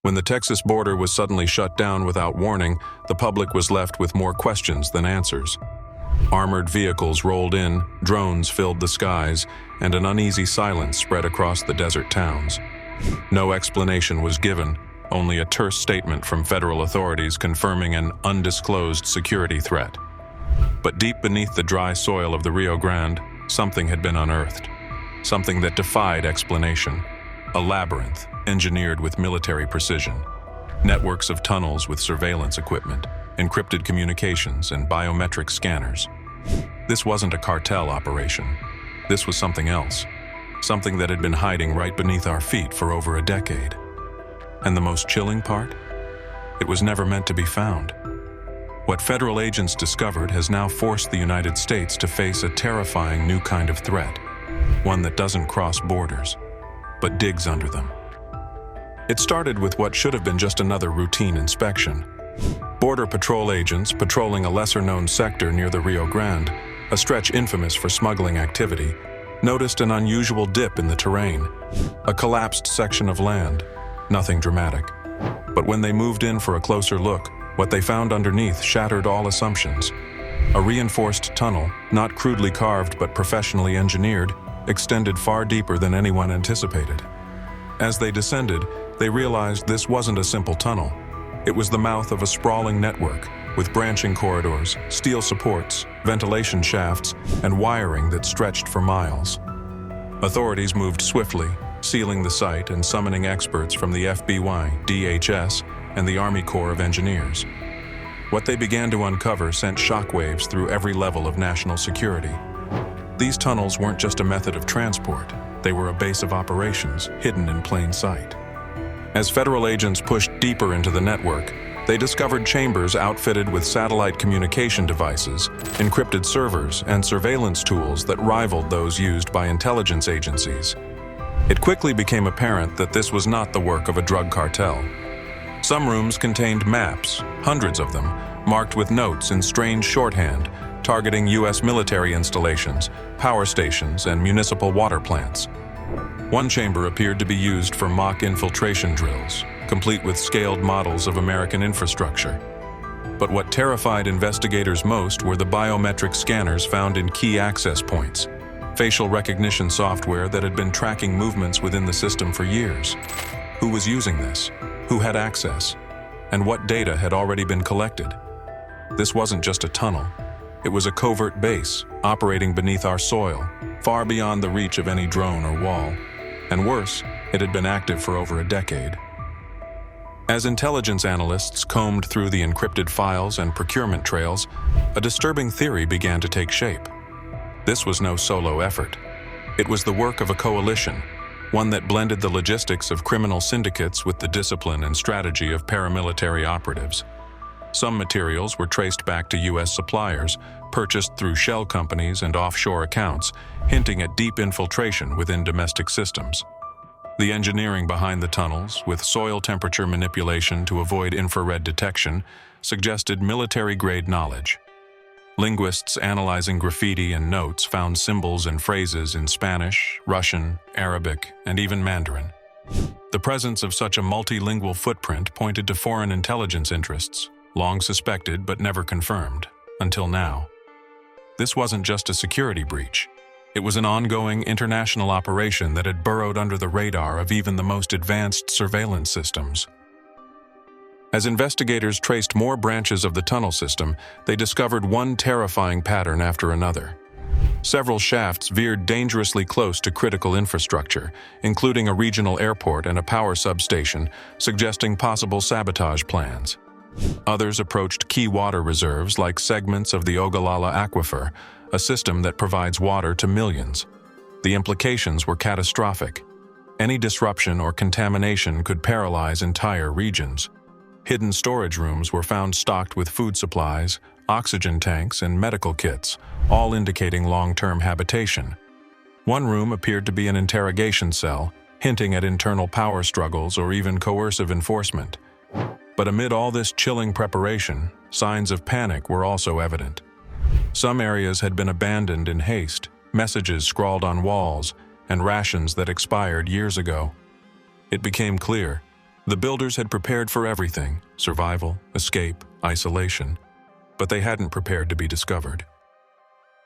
When the Texas border was suddenly shut down without warning, the public was left with more questions than answers. Armored vehicles rolled in, drones filled the skies, and an uneasy silence spread across the desert towns. No explanation was given, only a terse statement from federal authorities confirming an undisclosed security threat. But deep beneath the dry soil of the Rio Grande, something had been unearthed. Something that defied explanation. A labyrinth, engineered with military precision. Networks of tunnels with surveillance equipment, encrypted communications, and biometric scanners. This wasn't a cartel operation. This was something else. Something that had been hiding right beneath our feet for over a decade. And the most chilling part? It was never meant to be found. What federal agents discovered has now forced the United States to face a terrifying new kind of threat. One that doesn't cross borders, but digs under them. It started with what should have been just another routine inspection. Border Patrol agents patrolling a lesser-known sector near the Rio Grande, a stretch infamous for smuggling activity, noticed an unusual dip in the terrain. A collapsed section of land. Nothing dramatic. But when they moved in for a closer look, what they found underneath shattered all assumptions. A reinforced tunnel, not crudely carved but professionally engineered, extended far deeper than anyone anticipated. As they descended, they realized this wasn't a simple tunnel. It was the mouth of a sprawling network, with branching corridors, steel supports, ventilation shafts, and wiring that stretched for miles. Authorities moved swiftly, sealing the site and summoning experts from the FBI, DHS, and the Army Corps of Engineers. What they began to uncover sent shockwaves through every level of national security. These tunnels weren't just a method of transport, they were a base of operations, hidden in plain sight. As federal agents pushed deeper into the network, they discovered chambers outfitted with satellite communication devices, encrypted servers, and surveillance tools that rivaled those used by intelligence agencies. It quickly became apparent that this was not the work of a drug cartel. Some rooms contained maps, hundreds of them, marked with notes in strange shorthand, targeting U.S. military installations, power stations, and municipal water plants. One chamber appeared to be used for mock infiltration drills, complete with scaled models of American infrastructure. But what terrified investigators most were the biometric scanners found in key access points, facial recognition software that had been tracking movements within the system for years. Who was using this? Who had access? And what data had already been collected? This wasn't just a tunnel. It was a covert base, operating beneath our soil, far beyond the reach of any drone or wall. And worse, it had been active for over a decade. As intelligence analysts combed through the encrypted files and procurement trails, a disturbing theory began to take shape. This was no solo effort. It was the work of a coalition, one that blended the logistics of criminal syndicates with the discipline and strategy of paramilitary operatives. Some materials were traced back to U.S. suppliers, purchased through shell companies and offshore accounts, hinting at deep infiltration within domestic systems. The engineering behind the tunnels, with soil temperature manipulation to avoid infrared detection, suggested military-grade knowledge. Linguists analyzing graffiti and notes found symbols and phrases in Spanish, Russian, Arabic, and even Mandarin. The presence of such a multilingual footprint pointed to foreign intelligence interests, long suspected but never confirmed, until now. This wasn't just a security breach. It was an ongoing international operation that had burrowed under the radar of even the most advanced surveillance systems. As investigators traced more branches of the tunnel system, they discovered one terrifying pattern after another. Several shafts veered dangerously close to critical infrastructure, including a regional airport and a power substation, suggesting possible sabotage plans. Others approached key water reserves like segments of the Ogallala Aquifer, a system that provides water to millions. The implications were catastrophic. Any disruption or contamination could paralyze entire regions. Hidden storage rooms were found stocked with food supplies, oxygen tanks, and medical kits, all indicating long-term habitation. One room appeared to be an interrogation cell, hinting at internal power struggles or even coercive enforcement. But amid all this chilling preparation, signs of panic were also evident. Some areas had been abandoned in haste, messages scrawled on walls, and rations that expired years ago. It became clear The builders had prepared for everything: survival, escape, isolation. But they hadn't prepared to be discovered.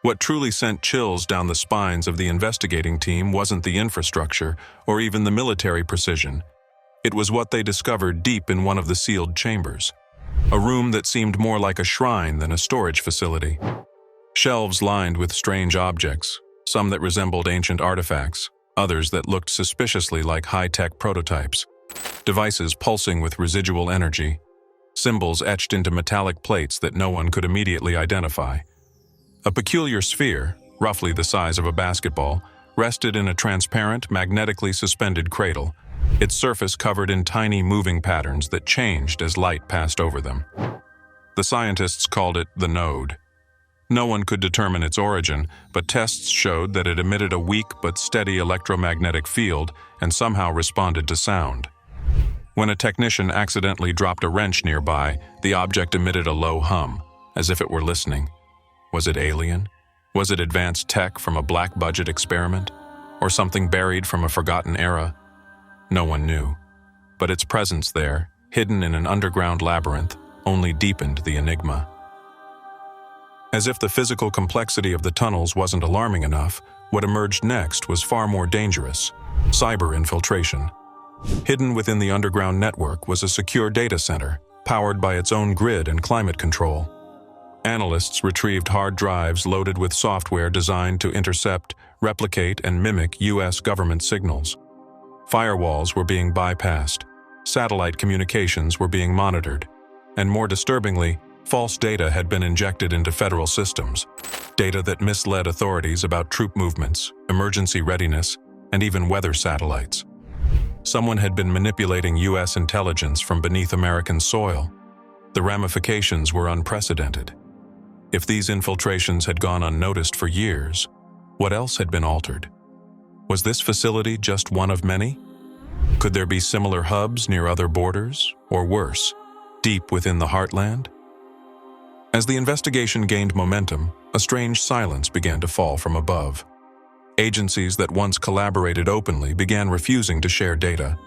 What truly sent chills down the spines of the investigating team wasn't the infrastructure or even the military precision. It was what they discovered deep in one of the sealed chambers. A room that seemed more like a shrine than a storage facility. Shelves lined with strange objects, some that resembled ancient artifacts, others that looked suspiciously like high-tech prototypes. Devices pulsing with residual energy. Symbols etched into metallic plates that no one could immediately identify. A peculiar sphere, roughly the size of a basketball, rested in a transparent, magnetically suspended cradle, its surface covered in tiny moving patterns that changed as light passed over them. The scientists called it the node. No one could determine its origin, but tests showed that it emitted a weak but steady electromagnetic field and somehow responded to sound. When a technician accidentally dropped a wrench nearby, the object emitted a low hum, as if it were listening. Was it alien? Was it advanced tech from a black-budget experiment? Or something buried from a forgotten era? No one knew. But its presence there, hidden in an underground labyrinth, only deepened the enigma. As if the physical complexity of the tunnels wasn't alarming enough, what emerged next was far more dangerous: cyber infiltration. Hidden within the underground network was a secure data center, powered by its own grid and climate control. Analysts retrieved hard drives loaded with software designed to intercept, replicate, and mimic U.S. government signals. Firewalls were being bypassed, satellite communications were being monitored, and more disturbingly, false data had been injected into federal systems, data that misled authorities about troop movements, emergency readiness, and even weather satellites. Someone had been manipulating U.S. intelligence from beneath American soil. The ramifications were unprecedented. If these infiltrations had gone unnoticed for years, what else had been altered? Was this facility just one of many? Could there be similar hubs near other borders, or worse, deep within the heartland? As the investigation gained momentum, a strange silence began to fall from above. Agencies that once collaborated openly began refusing to share data.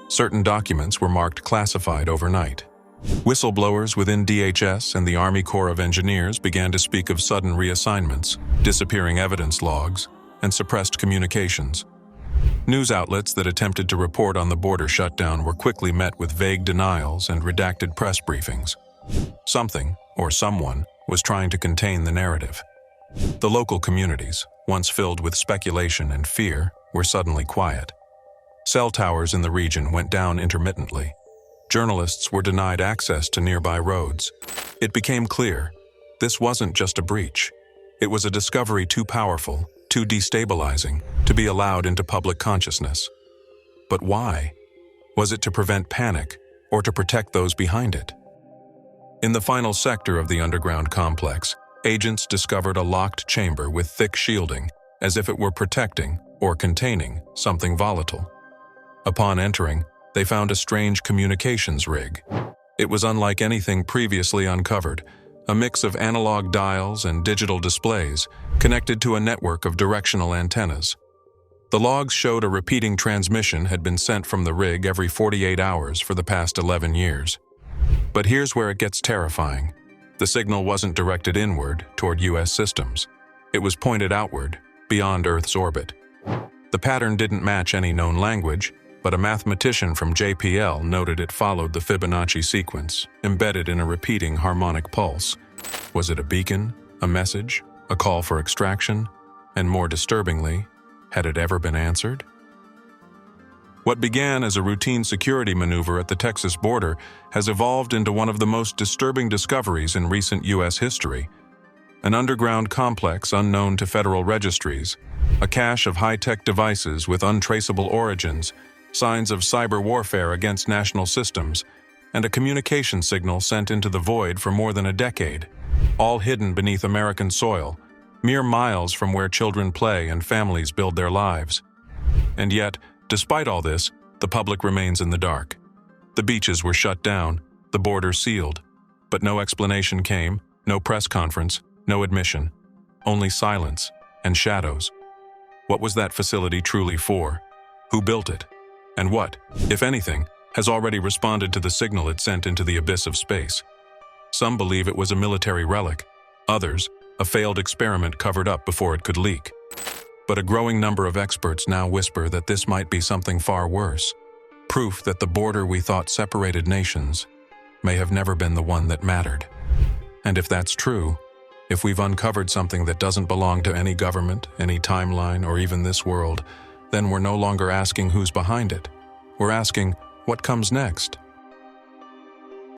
Certain documents were marked classified overnight. Whistleblowers within DHS and the Army Corps of Engineers began to speak of sudden reassignments, disappearing evidence logs, and suppressed communications. News outlets that attempted to report on the border shutdown were quickly met with vague denials and redacted press briefings. Something, or someone, was trying to contain the narrative. The local communities, once filled with speculation and fear, were suddenly quiet. Cell towers in the region went down intermittently. Journalists were denied access to nearby roads. It became clear, this wasn't just a breach. It was a discovery too powerful, too destabilizing, to be allowed into public consciousness. But why? Was it to prevent panic, or to protect those behind it? In the final sector of the underground complex, agents discovered a locked chamber with thick shielding, as if it were protecting or containing something volatile. Upon entering, they found a strange communications rig. It was unlike anything previously uncovered, a mix of analog dials and digital displays connected to a network of directional antennas. The logs showed a repeating transmission had been sent from the rig every 48 hours for the past 11 years. But here's where it gets terrifying. The signal wasn't directed inward, toward U.S. systems. It was pointed outward, beyond Earth's orbit. The pattern didn't match any known language, but a mathematician from JPL noted it followed the Fibonacci sequence, embedded in a repeating harmonic pulse. Was it a beacon, a message, a call for extraction? And more disturbingly, had it ever been answered? What began as a routine security maneuver at the Texas border has evolved into one of the most disturbing discoveries in recent U.S. history. An underground complex unknown to federal registries, a cache of high-tech devices with untraceable origins, signs of cyber warfare against national systems, and a communication signal sent into the void for more than a decade, all hidden beneath American soil, mere miles from where children play and families build their lives. And yet, despite all this, the public remains in the dark. The beaches were shut down, the border sealed, but no explanation came, no press conference, no admission, only silence and shadows. What was that facility truly for? Who built it? And what, if anything, has already responded to the signal it sent into the abyss of space. Some believe it was a military relic, others, a failed experiment covered up before it could leak. But a growing number of experts now whisper that this might be something far worse. Proof that the border we thought separated nations may have never been the one that mattered. And if that's true, if we've uncovered something that doesn't belong to any government, any timeline, or even this world, then we're no longer asking who's behind it. We're asking, what comes next?